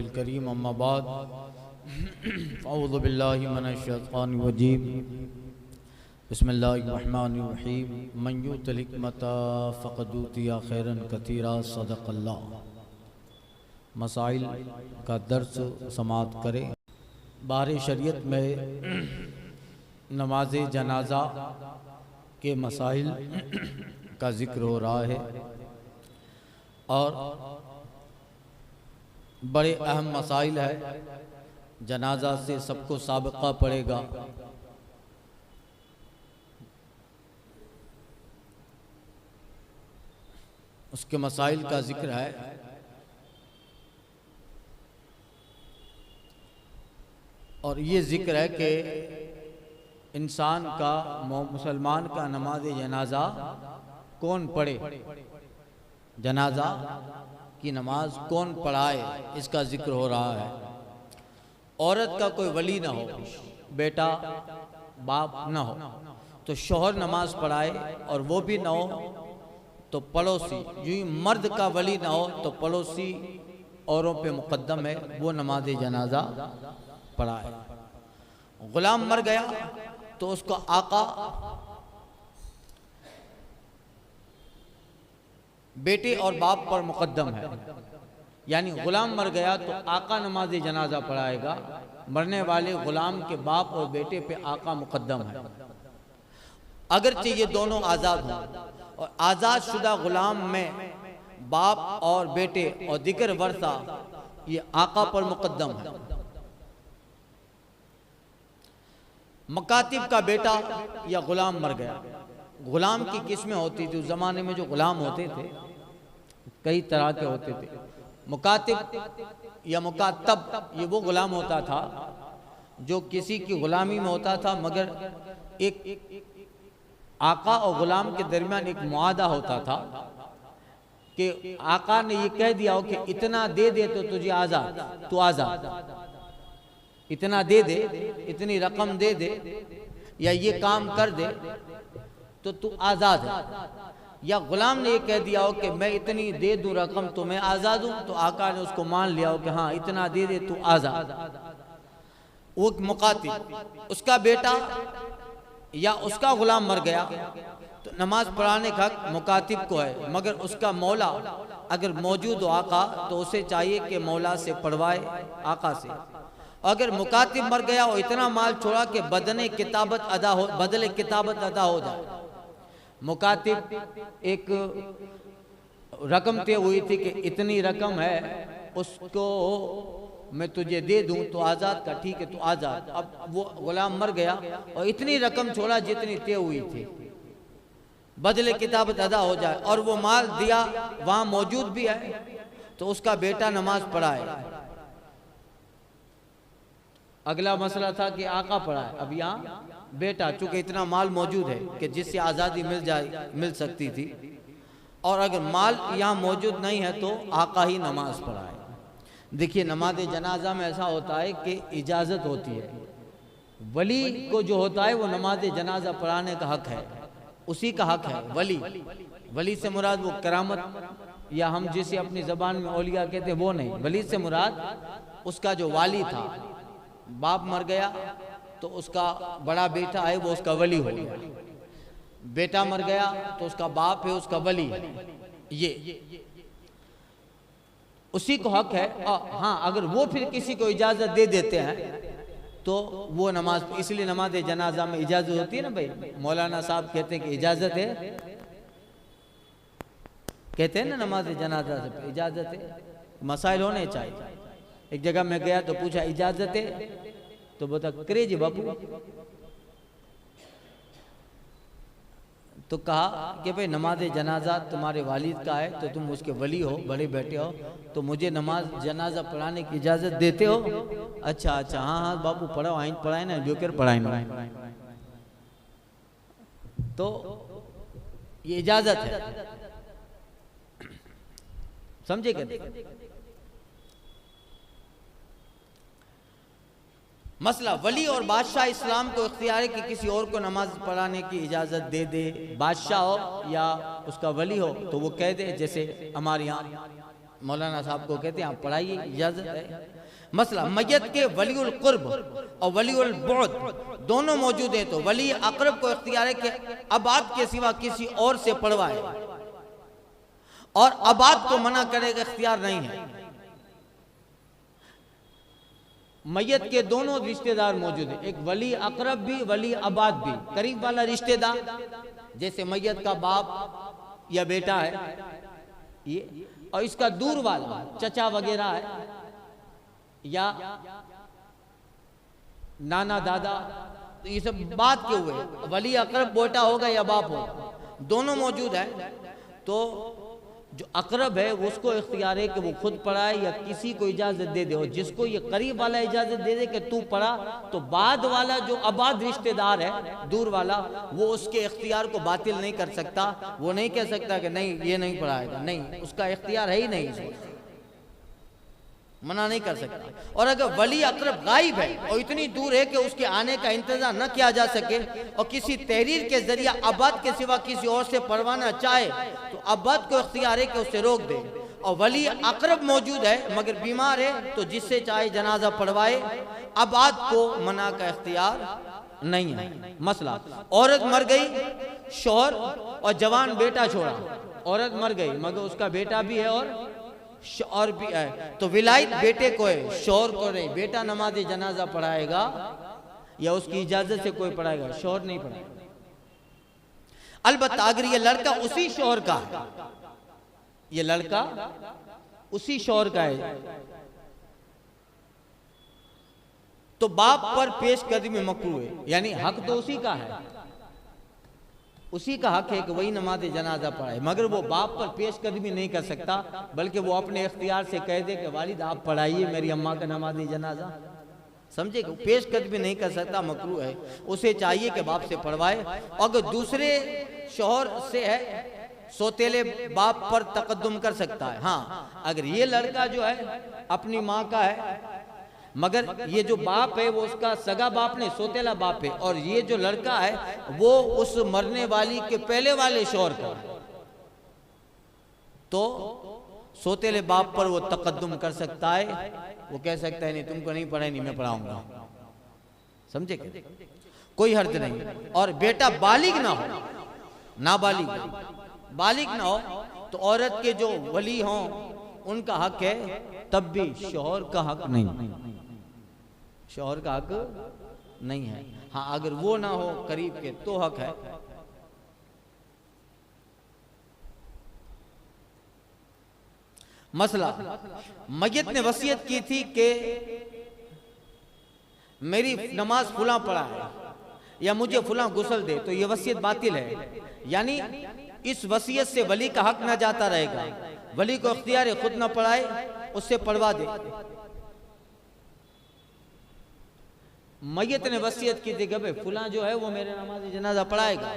रसूलिल करीम अम्मा बाद अऊज़ु बिल्लाहि मिनश शैतानिर रजीम बिस्मिल्लाहिर रहमानिर रहीम मन युतिल हिकमता फ़क़द ऊतिया खैरन कतीरा सदक़ल्लाह। मसाइल का दर्स समाअत करें। बाहर शरीयत में नमाज जनाजा के मसाइल का जिक्र हो रहा है और बड़े अहम मसाइल है। जनाजा से सबको साबिक़ा पड़ेगा। उसके मसाइल का जिक्र है। और ये जिक्र है कि इंसान का मुसलमान का नमाज जनाजा कौन पढ़े, जनाजा की नमाज कौन पढ़ाए, इसका जिक्र हो रहा है। औरत का कोई वली ना हो, बेटा बाप ना हो तो शौहर नमाज पढ़ाए, और वो भी ना हो तो पड़ोसी। यूं ही मर्द का वली ना हो तो पड़ोसी औरों पे मुकद्दम है, वो नमाज जनाजा पढ़ाए। गुलाम मर गया तो उसका आका बेटे और बाप पर मुकद्दम है। यानी गुलाम मर गया तो आका नमाज जनाजा पढ़ाएगा, मरने वाले गुलाम के बाप और बेटे पे आका मुकद्दम है। अगरचे ये दोनों आज़ाद हों, और आज़ाद शुदा गुलाम में बाप और बेटे और दिगर वर्सा ये आका पर मुकद्दम है। मकातिब का बेटा या गुलाम मर गया। गुलाम की किस्में होती थी उस ज़माने में। जो गुलाम होते थे कई तरह के होते थे। मुकातिब या मुकातब ये वो गुलाम होता था जो किसी की गुलामी में होता था, मगर एक आका और गुलाम के दरमियान एक मुआदा होता था कि आका ने ये कह दिया हो कि इतना दे दे तो तुझे आज़ाद, तू आज़ाद, इतना दे दे, इतनी रकम दे दे, या ये काम कर दे तो तू आज़ाद है। या गुलाम ने ये कह दिया हो कि मैं इतनी दे दूं रकम तो मैं आज़ाद हूं, तो आका ने उसको मान लिया हो कि हाँ इतना दे दे तू आज़ाद। वो मुकातिब, उसका बेटा या उसका गुलाम मर गया तो नमाज पढ़ाने का हक मुकातिब को है, मगर उसका मौला अगर मौजूद हो आका तो उसे चाहिए कि मौला से पढ़वाए, आका से। अगर मुकातिब मर गया और इतना माल छोड़ा कि बदले किताबत अदा हो जाए। मुकातिब एक रकम तय हुई थी कि इतनी रकम है, उसको मैं तुझे दे दूं तो आज़ाद का, ठीक है तो आज़ाद। अब वो गुलाम मर गया और इतनी रकम छोड़ा जितनी तय हुई थी, बदले किताबत अदा हो जाए, और वो माल दिया वहां मौजूद भी है तो उसका बेटा नमाज पढ़ाए। अगला मसला था कि आका पढ़ाए, अब यहाँ बेटा, चूंकि इतना माल मौजूद है कि जिससे आज़ादी मिल सकती थी, और अगर माल यहाँ मौजूद नहीं है तो आका ही नमाज पढ़ाए। देखिए नमाज जनाजा में ऐसा होता है कि इजाज़त होती है। वली को जो होता है वो नमाज जनाजा पढ़ाने का हक है, उसी का हक है। वली से मुराद वो करामत या हम जिसे अपनी ज़बान में औलिया कहते हैं वो नहीं। वली से मुराद उसका जो वाली था। बाप मर गया तो उसका बड़ा बेटा है वो उसका वली हो गया, बेटा मर गया तो उसका बाप है उसका वली है। ये उसी को हक है। हाँ, अगर वो फिर किसी को इजाज़त दे देते हैं तो वो नमाज, इसलिए नमाज जनाजा में इजाज़त होती है ना भाई। मौलाना साहब कहते हैं कि इजाज़त है, कहते हैं ना नमाज जनाजा से इजाज़त है। मसाइल होने चाहिए। एक जगह मैं गया तो पूछा इजाज़त है, तो बता क्रेजी बापू, तो कहा कि भाई नमाज जनाजा तुम्हारे वालिद का है तो तुम उसके वली हो, बड़े बेटे हो, तो मुझे नमाज जनाजा पढ़ाने की इजाज़त देते हो? अच्छा अच्छा, हाँ हाँ बापू पढ़ाओ, आइन पढ़ाए ना, जो कर पढ़ाए ना। तो ये इजाज़त है, समझे क्या? मसला वली और बादशाह इस्लाम को इख्तियार है कि किसी और को नमाज पढ़ाने की इजाज़त दे दे। बादशाह हो या उसका वली हो तो वो कह दे, जैसे हमारे यहाँ मौलाना साहब को कहते हैं आप पढ़ाइए, इजाजत है। मसला मय्यत के वलीउल कुर्ब और वलीउल बुअद दोनों मौजूद हैं, तो वली अकरब को इख्तियार है कि अबाद के सिवा किसी और से पढ़वाए, और अबाद को मना करेगा इख्तियार नहीं है। मय्यत के दोनों रिश्तेदार मौजूद हैं, एक वली अकरब भी वली अबाद भी, करीब वाला रिश्तेदार जैसे मय्यत का बाप या बेटा है ये, और इसका दूर वाला चचा वगैरह है या नाना दादा, तो ये सब बात के हुए। वली अकरब बेटा होगा या बाप होगा, दोनों मौजूद है, तो जो अकरब है उसको इख्तियार है कि वो खुद पढ़ाए या किसी को इजाजत दे दे, और जिसको ये करीब वाला इजाजत दे दे कि तू पढ़ा, तो बाद वाला जो आबाद रिश्तेदार है दूर वाला, वो उसके इख्तियार को बातिल नहीं कर सकता। वो नहीं कह सकता कि नहीं ये नहीं पढ़ाएगा, नहीं, उसका इख्तियार है ही नहीं, मना नहीं कर सकता। और अगर वली अकरब गायब है और इतनी दूर है कि उसके आने का इंतजार न किया जा सके, और किसी तहरीर के जरिए अबाद के सिवा किसी और से पढ़वाना चाहे, तो अबाद को इख्तियार है कि उसे रोक दे। और वली अकरब मौजूद है मगर बीमार है, तो जिससे चाहे जनाजा पढ़वाए, अबाद को मना का इख्तियार नहीं है। मसला औरत मर गई, शौहर और जवान बेटा छोड़ा, औरत मर गई मगर उसका बेटा भी है और भी है, तो विलायत बेटे को है, शौहर को नहीं। बेटा नमाज जनाजा पढ़ाएगा या उसकी इजाजत से कोई पढ़ाएगा, शौहर नहीं पढ़ाएगा। अलबत्ता अगर ये लड़का उसी शौहर का है, ये लड़का उसी शौहर का है, तो बाप पर पेश कदमी मकरूह है, यानी हक तो उसी का है, उसी का हक है कि वही नमाज जनाजा पढ़ाए, मगर वो बाप पर पेश कदमी नहीं कर सकता, बल्कि वो अपने इख्तियार से कह दे कि वालिद आप पढ़ाइए मेरी अम्मा का नमाज जनाजा। समझे, पेश कदमी नहीं कर सकता, मकरूह है, उसे चाहिए कि बाप से पढ़वाए। अगर दूसरे शौहर से है, सोतेले बाप पर तकद्दुम कर सकता है। हाँ, अगर ये लड़का जो है अपनी माँ का है, मगर ये जो बाप है वो उसका सगा बाप नहीं, सोतेला बाप है, और ये जो लड़का है वो उस मरने वाली के पहले वाले शौहर का, तो सोतेले बाप पर वो तकद्दुम कर सकता है। वो कह सकता है नहीं तुमको नहीं पढ़ाई, नहीं मैं पढ़ाऊंगा। समझे, कोई हर्ज नहीं। और बेटा बालिग ना हो, नाबालिग, बालिग ना हो, तो औरत के जो वली हों उनका हक है, तब भी शौहर का हक नहीं, शौहर का हक नहीं है। हाँ, अगर वो ना हो करीब के तो हक है। मसला मय्यत ने वसीयत की थी कि मेरी नमाज फुला पड़ा है या मुझे फुला गुस्ल दे, तो ये वसीयत बातिल है, यानी इस वसीयत से वली का हक ना जाता रहेगा। वली को इख्तियार है खुद ना पढ़ाए, उससे पढ़वा दे। मय्यत ने वसीयत की थी कि भाई फुला जो है वो मेरे नमाज जनाजा पढ़ाएगा,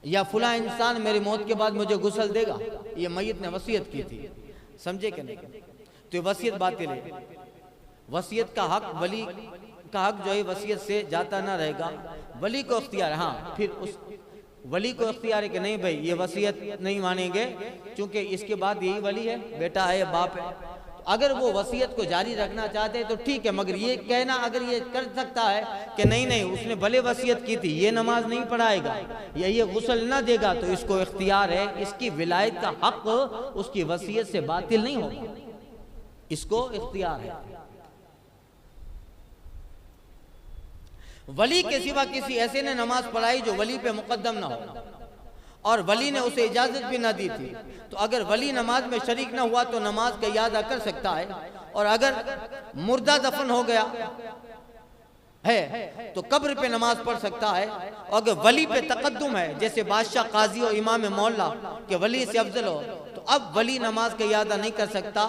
या फुला इंसान मेरी मौत के बाद मुझे गुस्ल देगा, ये मय्यत ने वसीयत की थी। समझे कि नहीं, तो ये वसीयत बातिल है। वसीयत का हक, वली का हक जो है वसीयत से जाता ना रहेगा, वली को इख्तियार। हाँ, फिर उस वली को इख्तियार है कि नहीं भाई ये वसीयत नहीं मानेंगे, क्योंकि इसके बाद यही वली है, बेटा है या बाप है। तो अगर वो वसीयत को जारी रखना चाहते हैं तो ठीक है, मगर ये कहना अगर ये कर सकता है कि नहीं नहीं उसने भले वसीयत की थी, ये नमाज नहीं पढ़ाएगा या ये गुस्ल ना देगा, तो इसको इख्तियार है, इसकी विलायत का हक उसकी वसीयत से बातिल नहीं होगा, इसको इख्तियार है। वली के सिवा किसी ऐसे ने नमाज पढ़ाई जो वली पे मुकद्दम ना हो, और वली ने उसे इजाजत भी ना दी थी, तो अगर वली नमाज में शरीक ना हुआ तो नमाज का इयादा कर सकता है। और अगर मुर्दा दफन हो गया है तो कब्र पे नमाज पढ़ सकता है। और अगर वली पे तकद्दुम है, जैसे बादशाह, काजी और इमाम मोहल्ला के वली से अफजल हो, तो अब वली नमाज का यादा नहीं कर सकता।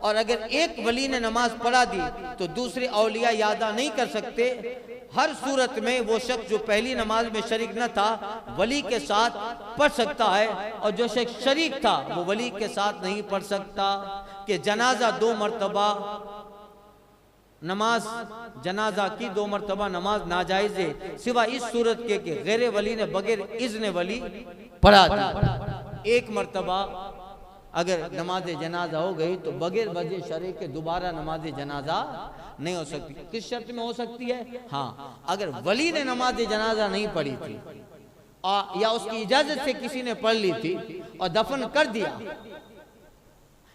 और अगर एक वली ने नमाज पढ़ा दी तो दूसरे औलिया यादा नहीं कर सकते। हर सूरत में वो शख्स जो पहली नमाज में शरीक न था वली के साथ पढ़ सकता है, और जो शख्स शरीक था वो वली के साथ नहीं पढ़ सकता। कि जनाजा 2 मरतबा नमाज, जनाजा की 2 मरतबा नमाज नाजायज है, सिवा इस सूरत के कि गैर वली ने बगैर इज़्न वली पढ़ा दी। 1 मरतबा अगर नमाज जनाजा हो गई तो बगैर वजह शरई के दोबारा नमाज जनाजा नहीं हो सकती। किस शर्त में हो सकती है? हाँ, अगर वली ने नमाज जनाजा नहीं पढ़ी थी या उसकी इजाजत से किसी ने पढ़ ली थी और दफन कर दिया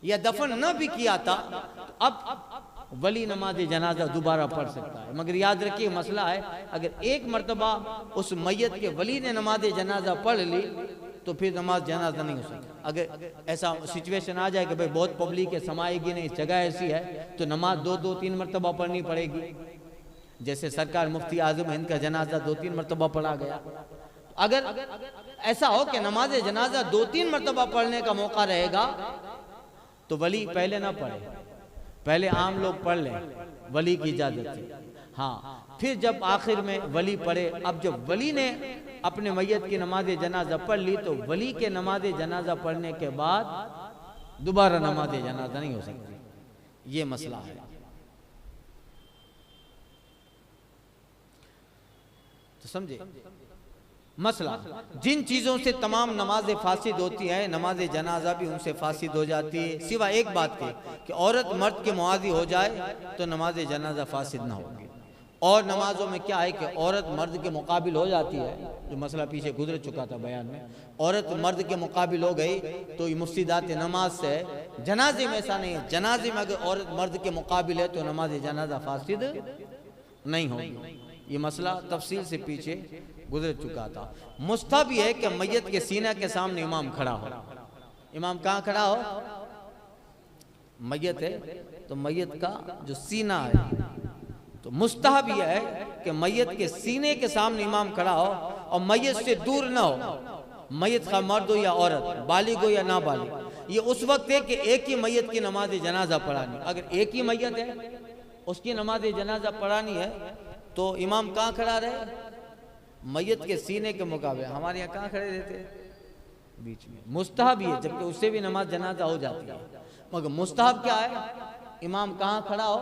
या दफन न भी किया था, तो अब वली नमाज जनाजा दोबारा पढ़ सकता है। मगर याद रखिए मसला है, अगर एक मर्तबा उस मैयत के वली ने नमाज जनाजा पढ़ ली तो फिर नमाज जनाजा नहीं हो सकती। अगर ऐसा सिचुएशन आ जाए कि भाई बहुत पब्लिक है, समाएगी नहीं, जगह ऐसी है, तो नमाज 2-2-3 मरतबा पढ़नी पड़ेगी। जैसे सरकार मुफ्ती आजम हिंद का जनाजा 2-3 मरतबा पढ़ा गया। अगर ऐसा हो कि नमाज जनाजा 2-3 मरतबा पढ़ने का मौका रहेगा तो वली पहले ना पढ़े, पहले आम लोग पढ़ लें वली की इजाजत से। हाँ, फिर जब आखिर में वली पढ़े। अब जब वली ने अपने मैयत की नमाज जनाजा पढ़ ली तो वली के नमाज जनाजा पढ़ने के बाद दोबारा नमाज जनाजा नहीं हो सकती। ये मसला है। तो समझे मसला। जिन चीजों से तमाम नमाजें फासिद होती है, नमाज जनाजा भी उनसे फासिद हो जाती है, सिवा एक बात के कि औरत मर्द के मुआदी हो जाए तो नमाज जनाजा फासिद ना होगी। और नमाजों में क्या है कि औरत मर्द के मुकाबिल हो जाती है, जो मसला पीछे गुजर चुका था बयान में। औरत मर्द के मुकाबिल हो गई तो ये मुफ्सिदात नमाज से है। जनाजे में ऐसा नहीं है, जनाजे में अगर औरत मर्द के मुकाबिल है तो नमाज जनाजा फासिद नहीं होगी। ये मसला तफसील से पीछे गुजर चुका था। मुस्तहब है कि मैयत के सीना के सामने इमाम खड़ा हो। इमाम कहाँ खड़ा हो? मैयत है तो मैयत का जो सीना है, तो मुस्तहब यह है कि मैयत के सीने के सामने इमाम खड़ा हो और मैयत से दूर ना हो। मैयत का मर्द हो या औरत, बालिग हो या नाबालिग। ये उस वक्त है कि एक ही मैयत की नमाज जनाजा पढ़ानी। अगर एक ही मैयत है उसकी नमाज जनाजा पढ़ानी है तो इमाम कहाँ खड़ा रहे? मैयत के सीने के मुकाबले। हमारे यहाँ कहाँ खड़े रहते? बीच में। मुस्तहब है, जबकि उससे भी नमाज जनाजा हो जाती है, मगर मुस्तहब क्या है? इमाम कहाँ खड़ा हो?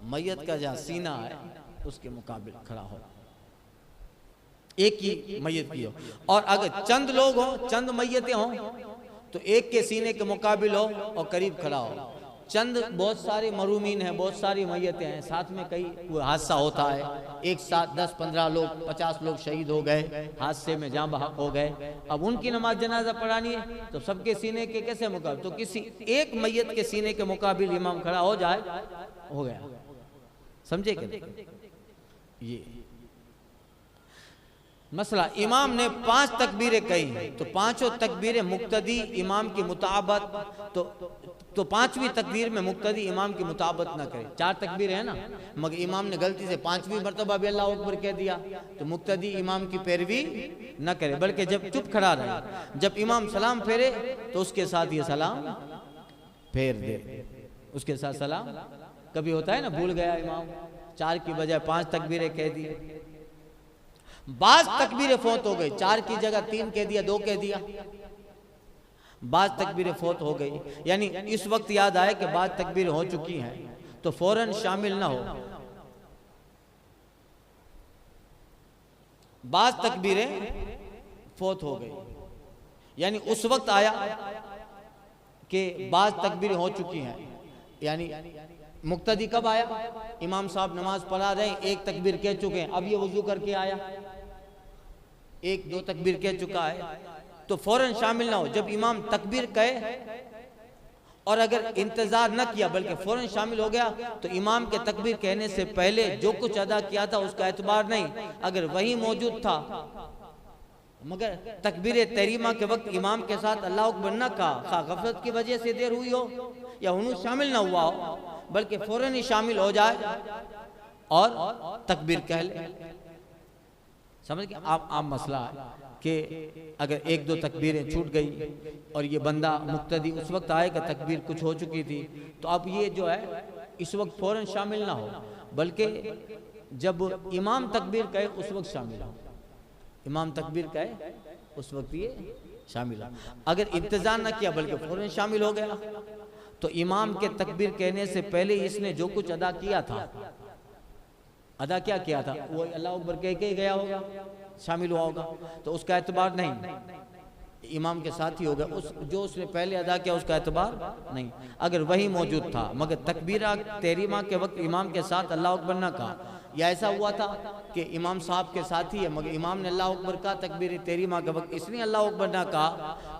मैयत का जहाँ सीना है उसके मुकाबिल खड़ा हो, एक ही मैयत की हो। और अगर चंद लोग हो, चंद मैयतें हो, तो एक के सीने के मुकाबिल हो और करीब खड़ा हो। चंद बहुत सारे मरूमीन हैं, बहुत सारी मैयतें हैं, साथ में कई हादसा होता है, एक साथ 10-15 लोग 50 लोग शहीद हो गए, हादसे में जान बहक हो गए। अब उनकी नमाज जनाजा पढ़ानी है तो सबके सीने के कैसे मुकाबिल? तो किसी एक मैयत के सीने के मुकाबिल इमाम खड़ा हो जाए, हो गया। समझे क्या ये मसला? इमाम ने 5 तकबीरें कही तो पांचों तकबीरें मुक्तदी इमाम की मुताबत, तो 5वीं तकबीर में मुक्तदी इमाम की मुताबत ना करे। 4 तकबीरें है ना, मगर इमाम ने गलती से 5वीं मरतबा भी अल्लाह अकबर कह दिया तो मुक्तदी इमाम की पैरवी न करे, बल्कि जब चुप खड़ा रहे, जब इमाम सलाम फेरे तो उसके साथ ये सलाम फेर दे, उसके साथ सलाम। कभी होता है ना, भूल गया इमाम, 4 की बजाय 5 तकबीरें कह दी, बाज तकबीरें फौत हो गई, 4 की जगह 3 कह दिया, 2 कह दिया, बाज तकबीरें फौत हो गई। यानी इस वक्त याद आए कि बाज तकबीरें हो चुकी हैं तो फौरन शामिल ना हो। बाज तकबीरें फौत हो गई, यानी उस वक्त आया कि बाज तकबीरें हो चुकी हैं। यानी मुक्तदी कब आया? इमाम साहब नमाज पढ़ा रहे, 1 तकबीर कह चुके हैं, अब ये वजू करके आया, 1-2 तकबीर कह चुका है, तो फौरन शामिल ना हो। जब इमाम तकबीर कहे और अगर इंतजार न किया बल्कि फौरन शामिल हो गया तो इमाम के तकबीर कहने से पहले जो कुछ अदा किया था उसका एतबार नहीं। अगर वही मौजूद था मगर तकबीर तहरीमा के वक्त इमाम के साथ अल्लाह अकबर न कहा, गफलत की वजह से देर हुई हो या हुनूस शामिल ना हुआ हो, बल्कि फौरन ही शामिल हो जाए और तकबीर कह ले। समझ गए? आप मसला है कि अगर 1-2 तकबीरें छूट गई और ये बंदा मुक्तदी उस वक्त आए कि तकबीर कुछ हो चुकी थी, तो अब ये जो है इस वक्त फौरन शामिल ना हो, बल्कि जब इमाम तकबीर कहे उस वक्त शामिल हो। इमाम तकबीर कहे उस वक्त ये शामिल हो। अगर इंतजार ना किया बल्कि फौरन शामिल हो गया तो इमाम के तकबीर कहने से पहले इसने जो कुछ अदा किया था, अदा क्या किया था, वो अल्लाह अकबर कह के गया होगा, शामिल हुआ होगा, तो उसका एतबार नहीं। इमाम के साथ ही होगा, उस जो उसने पहले अदा किया उसका एतबार नहीं। अगर वही मौजूद था मगर तकबीरा तहरीमा के वक्त इमाम के साथ अल्लाह अकबर ना कहा, या ऐसा हुआ था कि इमाम साहब के साथ ही है मगर इमाम ने अल्लाह अकबर कहा तकबीर तहरीमा के वक्त, इसलिए अल्लाह अकबर ना कहा,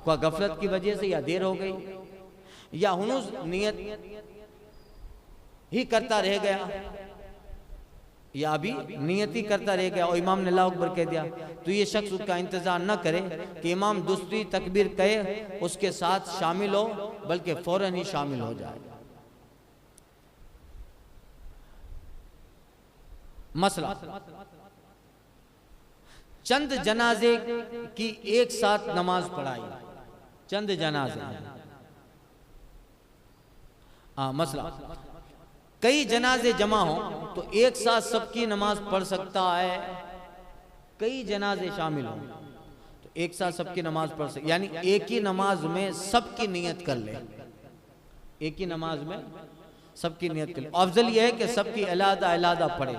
कोई गफलत की वजह से या देर हो गई या हुनूस नियत ही करता रह गया या अभी नियत ही करता रह गया और इमाम ने अल्लाह अकबर कह दिया, तो ये शख्स उसका इंतजार न करे कि इमाम दूसरी तकबीर कहे उसके साथ शामिल हो, बल्कि फौरन ही शामिल हो जाए। मसला, चंद जनाजे की एक साथ नमाज पढ़ाई, चंद जनाजे, मसला कई जनाजे जमा हो तो एक साथ सबकी नमाज पढ़ सकता है, कई जनाजे शामिल हो तो एक साथ सबकी नमाज पढ़ सकता, यानी एक ही नमाज में सबकी नियत कर ले, एक ही नमाज में सबकी नियत कर ले। अफजल यह है कि सबकी अलहदा अलहदा पढ़े,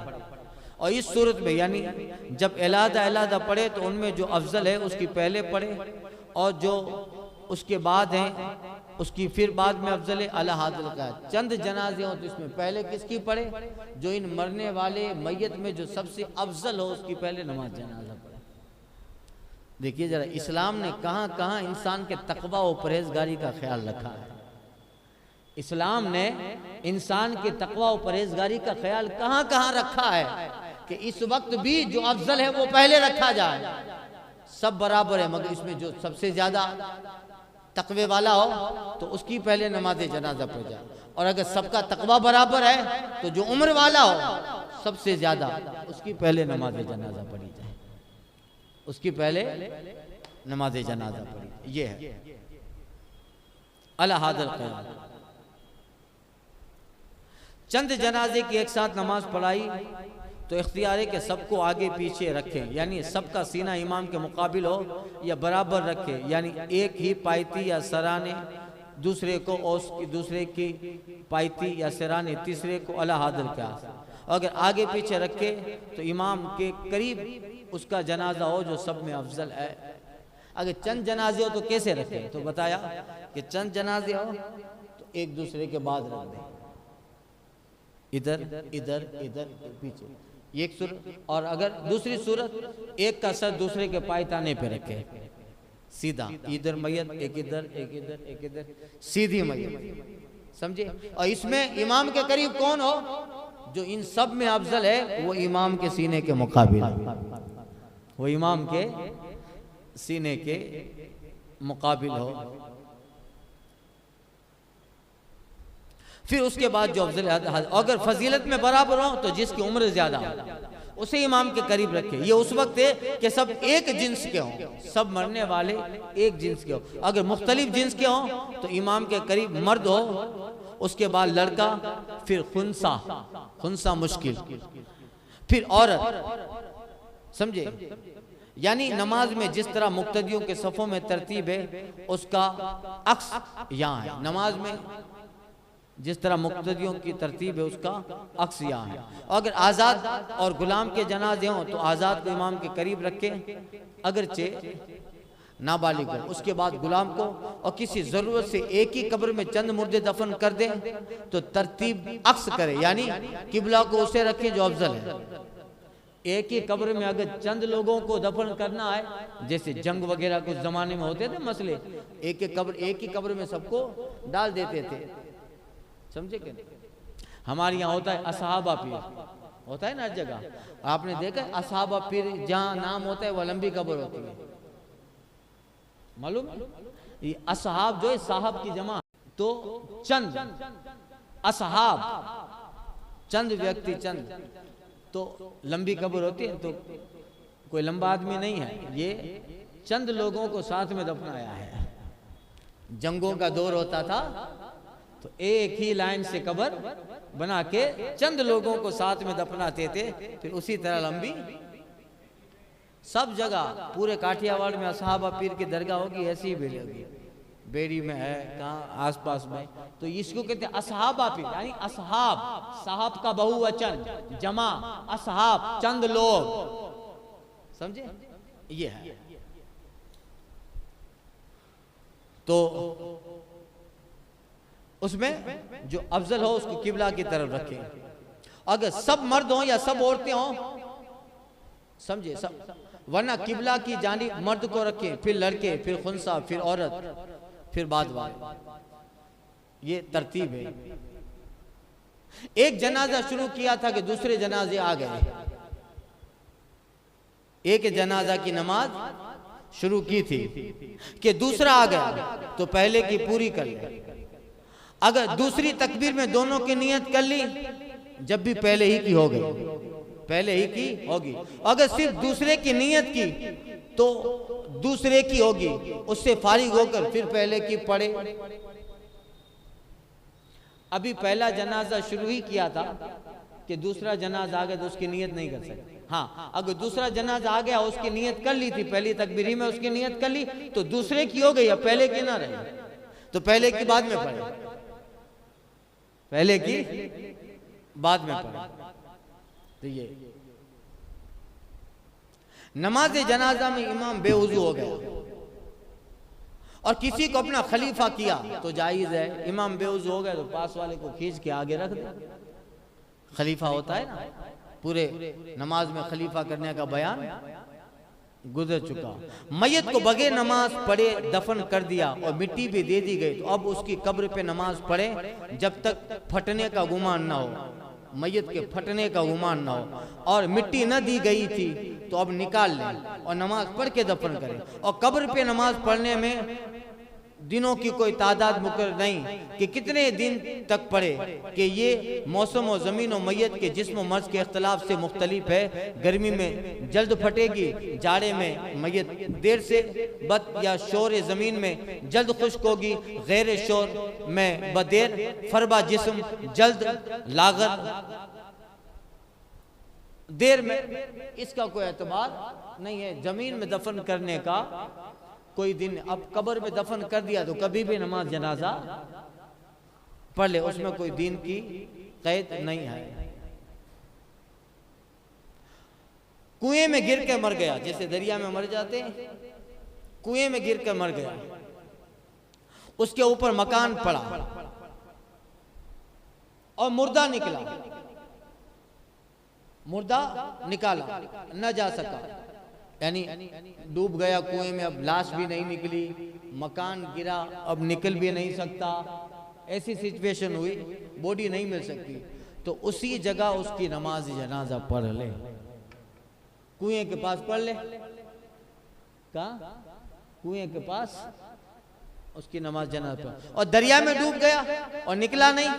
और इस सूरत में यानी जब अलहदा अलहदा पढ़े तो उनमें जो अफजल है उसकी पहले पढ़े और जो उसके बाद हैं उसकी फिर बाद में अफजल है। अला हादिल का चंद जनाजे हो तो इसमें पहले किसकी पढ़े, जो इन मरने वाले मैयत में जो सबसे अफजल हो उसकी पहले नमाज जनाजा पढ़े। देखिए जरा इस्लाम ने कहाँ कहाँ इंसान के तकवा और परहेजगारी का ख्याल रखा है। इस्लाम ने इंसान के तकवा और परहेजगारी का ख्याल कहाँ कहाँ रखा है कि इस वक्त भी जो अफजल है वो पहले रखा जाए। सब बराबर है मगर इसमें जो सबसे ज्यादा तकवे वाला हो तो उसकी पहले नमाज जनाजा पढ़ जाए, और अगर सबका तकवा बराबर है तो जो उम्र वाला हो सबसे ज्यादा उसकी पहले नमाज जनाजा पढ़ी जाए, उसकी पहले नमाज जनाजा पढ़ी। ये है अला हादिल क़याम। चंद जनाजे की एक साथ नमाज पढ़ाई तो इख्तियार है कि सबको आगे पीछे रखें, यानी सबका सीना इमाम के मुकाबिल हो या बराबर रखे, यानी एक ही पायती या सराने दूसरे को और दूसरे की पायती या सराने तीसरे को अला हादिल का। अगर आगे पीछे रखे तो इमाम के करीब उसका जनाजा हो जो सब में अफजल है। अगर चंद जनाजे हो तो कैसे रखे, तो बताया कि चंद जनाजे हो तो एक दूसरे के बाद रख दें, इधर इधर इधर पीछे एक सूरत, और अगर दूसरी सूरत एक का सर दूसरे के पायताने पे रखे सीधा, इधर मैयत एक इधर एक इधर एक इधर, सीधी मैयत, समझे। और इसमें इमाम के करीब कौन हो, जो इन सब में अफजल है वो इमाम के सीने के मुकाबिल, वो इमाम के सीने के मुकाबिल हो। फिर उसके बाद जो अफजल अगर फजीलत में बराबर हो तो जिसकी उम्र ज्यादा उसे इमाम के करीब रखे। ये उस वक्त है कि सब एक जिन्स के हों, सब मरने वाले एक जिन्स के हों। अगर मुख्तलिफ जिन्स के हों तो इमाम के करीब मर्द हो, उसके बाद लड़का, फिर खुंसा, खुंसा मुश्किल, फिर औरत, समझे। यानी नमाज में जिस तरह मुक्तदियों के सफ़ों में तरतीब है उसका अक्स यहाँ है, नमाज में जिस तरह मुक्तदियों की तरतीब है उसका अक्स यहाँ है। अगर आज़ाद और गुलाम के जनाजे हों तो आज़ाद को इमाम के करीब रखे अगरचे नाबालिग हो, उसके बाद गुलाम को, और किसी ज़रूरत से एक ही कब्र में चंद मुर्दे दफन कर दे तो तरतीब अक्स करे, यानी किबला को उसे रखे जो अफजल है। एक ही कब्र में अगर चंद लोगों को दफन करना है, जैसे जंग वगैरह कुछ जमाने में होते थे मसले, एक ही कब्र में सबको डाल देते थे, समझे क्या। हमारे यहाँ होता है असहाबा पीर, होता है ना हर जगह, आपने देखा असहाबा पीर जहाँ नाम होता है वह लंबी कब्र होती है, मालूम। ये असहाब जो है साहब की जमा, तो चंद असहाब, चंद व्यक्ति, चंद तो लंबी कब्र होती है, तो कोई लंबा आदमी नहीं है, ये चंद लोगों को साथ में दफनाया है। जंगों का दौर होता था तो एक ही लाइन से कब्र बना के चंद लोगों को साथ में दफनाते थे, फिर उसी तरह लंबी सब जगह पूरे काठियावाड़ में असहाबा पीर की दरगाह होगी, ऐसी ही बेड़ी होगी, बेड़ी में है कहाँ आसपास में, तो इसको कहते हैं असहाबा पीर, यानी असहाब, साहब का बहुवचन, जमा, असहाब चंद लोग, समझे। ये है तो उसमें जो अफजल हो उसको किबला की तरफ रखें। अगर सब मर्द हो या सब औरतें हो, समझे, सब, वरना किबला की जानिब मर्द को रखें, फिर लड़के, फिर खुनसा, फिर औरत, फिर बाद वाले। ये तरतीब है। एक जनाजा शुरू किया था कि दूसरे जनाजे आ गए। एक जनाजा की नमाज शुरू की थी कि दूसरा आ गया तो पहले की पूरी कर ली। अगर दूसरी तकबीर में दोनों की नियत कर ली, जब भी पहले ही की हो गई, पहले ही की होगी। अगर सिर्फ दूसरे की नियत की तो दूसरे की होगी, उससे फारिग होकर फिर पहले की पढ़े। अभी पहला जनाजा शुरू ही किया था कि दूसरा जनाजा आ गया तो उसकी नियत नहीं कर सकते। हाँ, अगर दूसरा जनाजा आ गया, उसकी नियत कर ली थी, पहली तकबीरी में उसकी नियत कर ली, तो दूसरे की हो गई, अब पहले की ना रही, तो पहले की बाद में पढ़े, पहले की बाद में पढ़े। तो ये नमाज जनाजा में इमाम बेवुजू हो गया और किसी को अपना खलीफा किया तो जायज है। इमाम बेवुजू हो गया तो पास वाले को खींच के आगे रख दे। खलीफा होता है ना, पूरे नमाज में खलीफा करने का बयान गुजर चुका। मैयत को बगैर नमाज पढ़े दफन कर दिया और मिट्टी भी दे दी गई, तो अब उसकी कब्र पे नमाज पढ़े जब तक फटने का गुमान ना हो, मैयत के फटने का गुमान ना हो, और मिट्टी न दी गई थी तो अब निकाल लें और नमाज पढ़ के दफन करें। और कब्र पे नमाज पढ़ने में दिनों की कोई तादाद मुकर्रर नहीं कि कितने दिन तक पढ़े, कि ये मौसम और ज़मीन और मैयत के जिस्म और मर्ज के इख्तलाफ से मुख्तलिफ है। गर्मी में जल्द फटेगी, जाड़े में मैयत देर से, बद या शोर ज़मीन में जल्द खुश्क होगी, गैर शोर में बदेर फरबा जिस्म जल्द लागत देर में। इसका कोई एतबार नहीं है। ज़मीन में दफन करने का कोई दिन, अब कब्र में दफन कर दिया तो कभी भी नमाज जनाजा पढ़ ले, उसमें कोई दिन की कैद नहीं है। कुएं में गिर के मर गया, जैसे दरिया में मर जाते हैं, कुएं में गिर के मर गया, उसके ऊपर मकान पड़ा और मुर्दा निकला, मुर्दा निकाला, न जा सका, यानी डूब गया कुएं में, अब लाश भी नहीं निकली, मकान गिरा, अब निकल भी नहीं सकता, ऐसी सिचुएशन हुई, बॉडी नहीं मिल सकती, तो उसी जगह उसकी नमाज जनाजा पढ़ ले, कुएं के पास पढ़ ले। कहाँ? कुएं के पास उसकी नमाज जनाजा पढ़। और दरिया में डूब गया और निकला नहीं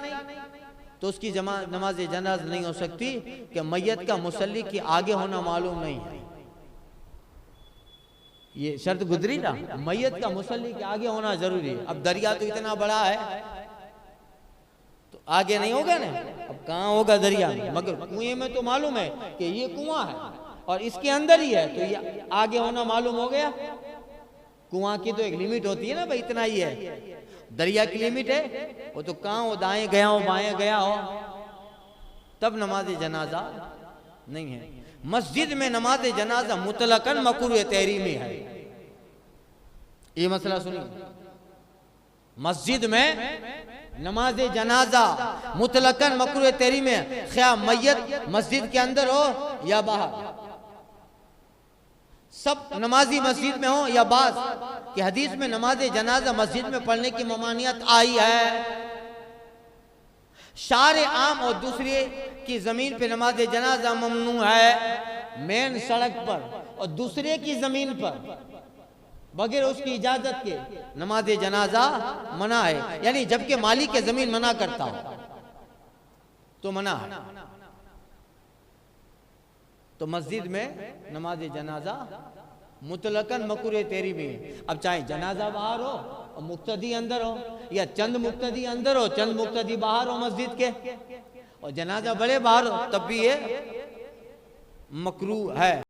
तो उसकी नमाज जनाजा नहीं हो सकती, कि मैयत का मुसल्ली के आगे होना मालूम नहीं है। ये शर्त गुजरी ना, मैयत का मुसल्ली के आगे होना जरूरी है। अब दरिया तो इतना बड़ा है तो आगे नहीं होगा ना, अब कहाँ होगा दरिया में, मगर कुएं में तो मालूम है कि ये कुआं है और इसके अंदर ही है, तो ये आगे होना मालूम हो गया। कुआं की तो एक लिमिट होती है ना भाई, इतना ही है। दरिया की लिमिट है, वो तो कहाँ हो, दाएं गया हो बाएं गया हो, तब नमाज जनाजा नहीं है। मस्जिद में नमाज जनाजा मुतलकन मकरूह तहरीमी है। ये मसला सुनिए, मस्जिद में नमाज जनाजा मुतलकन मकरूह तहरीमी है, ख्या मैयत मस्जिद के अंदर हो या बाहर, सब नमाजी मस्जिद में हो या बास, कि हदीस में नमाज जनाजा मस्जिद में पढ़ने की ममानियत आई है। शारे आम और दूसरे की जमीन पे नमाज जनाजा ममनू है, मेन सड़क पर और दूसरे की जमीन पर बगैर उसकी इजाजत के नमाज जनाजा मना है। यानी जबकि मालिक के जमीन मना करता हो तो मना है। तो मस्जिद में नमाज जनाजा मुतलकन मकरूह तहरीमी है। अब चाहे जनाजा बाहर हो और मुक्तदी अंदर हो, या चंद मुक्तदी अंदर हो चंद मुक्तदी बाहर हो मस्जिद के, और जनाजा बड़े बाहर हो, तब भी ये मकरूह है।